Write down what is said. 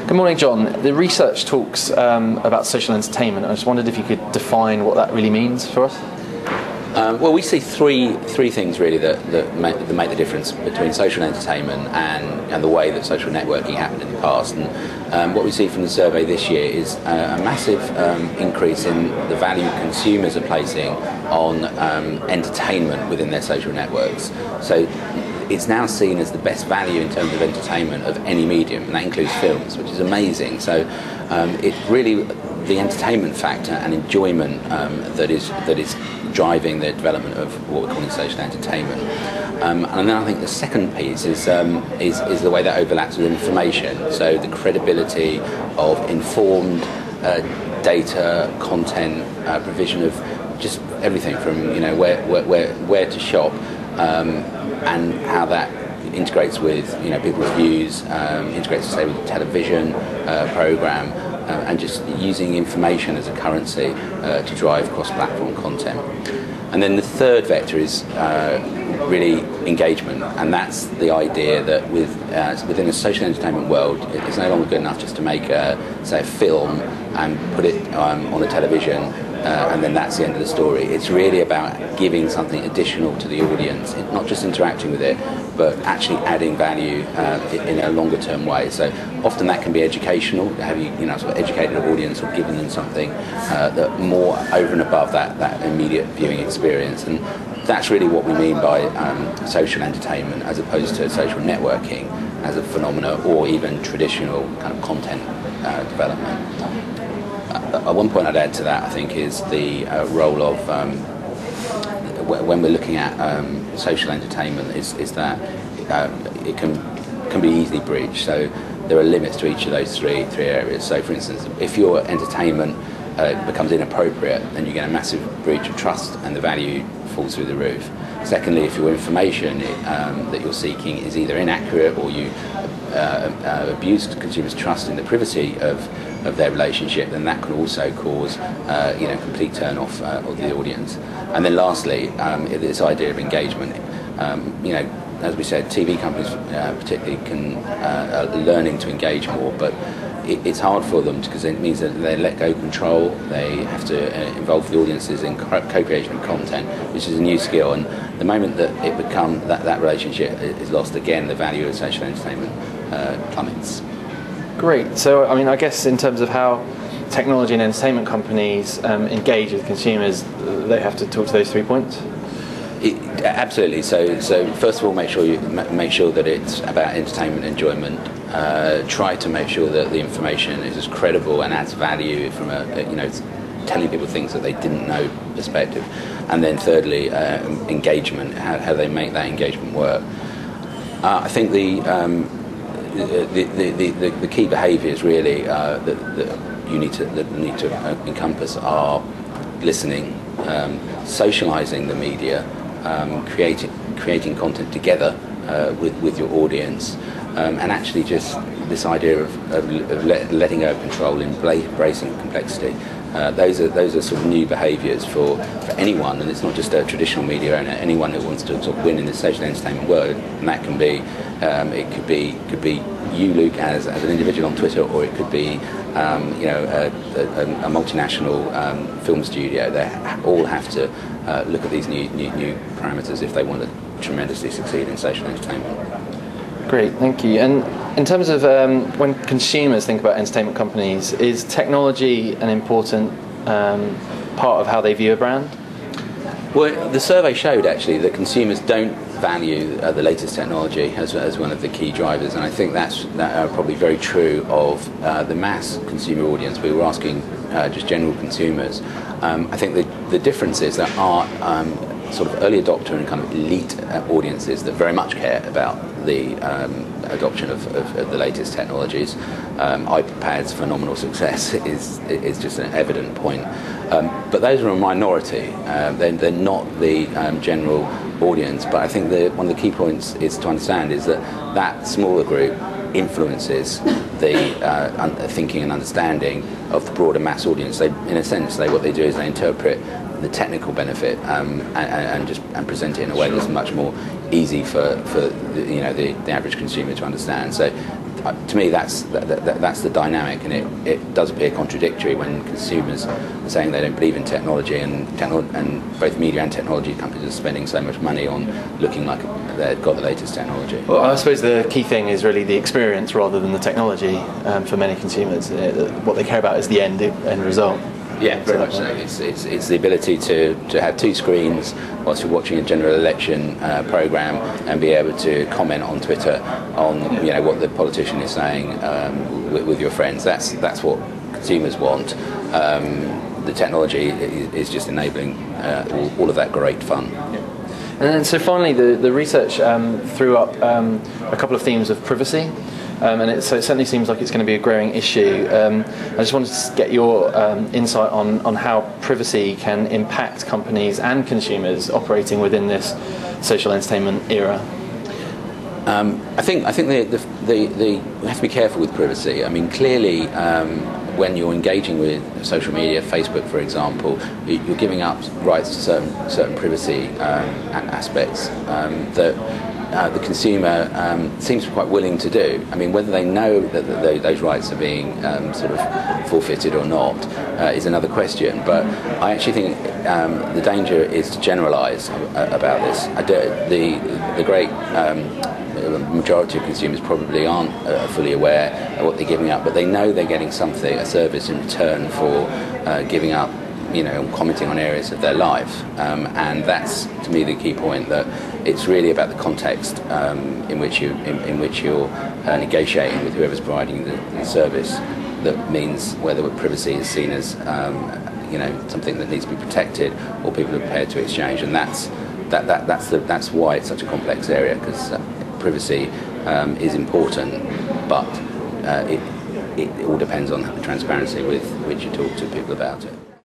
Good morning, John. The research talks about social entertainment. I just wondered if you could define what that really means for us. Well, we see three things really that make the difference between social entertainment and the way that social networking happened in the past. And what we see from the survey this year is a massive increase in the value consumers are placing on entertainment within their social networks. So it's now seen as the best value in terms of entertainment of any medium, and that includes films, which is amazing. So it really, the entertainment factor and enjoyment that is driving the development of what we're calling social entertainment. And then I think the second piece is the way that overlaps with information. So the credibility of informed data, content, provision of just everything from where to shop, and how that integrates with people's views, integrates say with the television program. And just using information as a currency to drive cross-platform content. And then the third vector is really engagement, and that's the idea that within a social entertainment world, it's no longer good enough just to make, say, a film and put it on a television, and then that's the end of the story. It's really about giving something additional to the audience, not just interacting with it, but actually adding value in a longer term way. So often that can be educational, have you sort of educated an audience or given them something that more over and above that immediate viewing experience. And that's really what we mean by social entertainment as opposed to social networking as a phenomena, or even traditional kind of content development. One point I'd add to that, I think, is the role of when we're looking at social entertainment is that it can be easily breached. So there are limits to each of those three areas. So, for instance, if your entertainment becomes inappropriate, then you get a massive breach of trust, and the value falls through the roof. Secondly, if your information that you're seeking is either inaccurate or you abuse consumers' trust in the privacy of their relationship, then that can also cause complete turn off of the audience. And then lastly, this idea of engagement. As we said, TV companies particularly are learning to engage more, but it's hard for them because it means that they let go control. They have to involve the audiences in co-creation of content, which is a new skill. And the moment that it becomes that relationship is lost, again, the value of social entertainment plummets. Great. So, I mean, I guess in terms of how technology and entertainment companies engage with consumers, they have to talk to those 3 points. Absolutely. So first of all, make sure that it's about entertainment, enjoyment. Try to make sure that the information is as credible and adds value from telling people things that they didn't know perspective. And then thirdly, engagement. How they make that engagement work. I think the key behaviours really that need to encompass are listening, socialising the media, creating content together with your audience, and actually just this idea of letting go of control, embracing complexity. Those are sort of new behaviours for anyone, and it's not just a traditional media owner. Anyone who wants to sort of win in the social entertainment world, and that can be it could be you, Luke, as an individual on Twitter, or it could be a multinational film studio. They all have to look at these new parameters if they want to tremendously succeed in social entertainment. Great, thank you. And in terms of when consumers think about entertainment companies, is technology an important part of how they view a brand? Well, the survey showed actually that consumers don't value the latest technology as one of the key drivers, and I think that are probably very true of the mass consumer audience. We were asking just general consumers. I think the difference is there are sort of early adopter and kind of elite audiences that very much care about the adoption of the latest technologies. iPad's phenomenal success is just an evident point. But those are a minority. They're not the general audience. But I think one of the key points is to understand is that smaller group influences the thinking and understanding of the broader mass audience. They, in a sense, what they do is they interpret the technical benefit and present it in a way that's much more easy for the average consumer to understand. So to me, that's the dynamic, and it does appear contradictory when consumers are saying they don't believe in technology, and both media and technology companies are spending so much money on looking like they've got the latest technology. Well, I suppose the key thing is really the experience rather than the technology for many consumers. What they care about is the end result. Yeah, very much so. It's the ability to have two screens whilst you're watching a general election programme and be able to comment on Twitter on what the politician is saying with your friends. That's what consumers want. The technology is just enabling all of that great fun. And then, so finally, the research threw up a couple of themes of privacy. So it certainly seems like it's going to be a growing issue. I just wanted to get your insight on how privacy can impact companies and consumers operating within this social entertainment era. I think we have to be careful with privacy. I mean, clearly, when you're engaging with social media, Facebook, for example, you're giving up rights to certain privacy aspects that the consumer seems quite willing to do. I mean, whether they know that those rights are being sort of forfeited or not is another question. But I actually think the danger is to generalise about this. The great majority of consumers probably aren't fully aware of what they're giving up, but they know they're getting something, a service in return for giving up, commenting on areas of their life, and that's, to me, the key point, that it's really about the context in which you're negotiating with whoever's providing the service that means whether privacy is seen as something that needs to be protected or people are prepared to exchange, and that's why it's such a complex area, because privacy is important, but it all depends on the transparency with which you talk to people about it.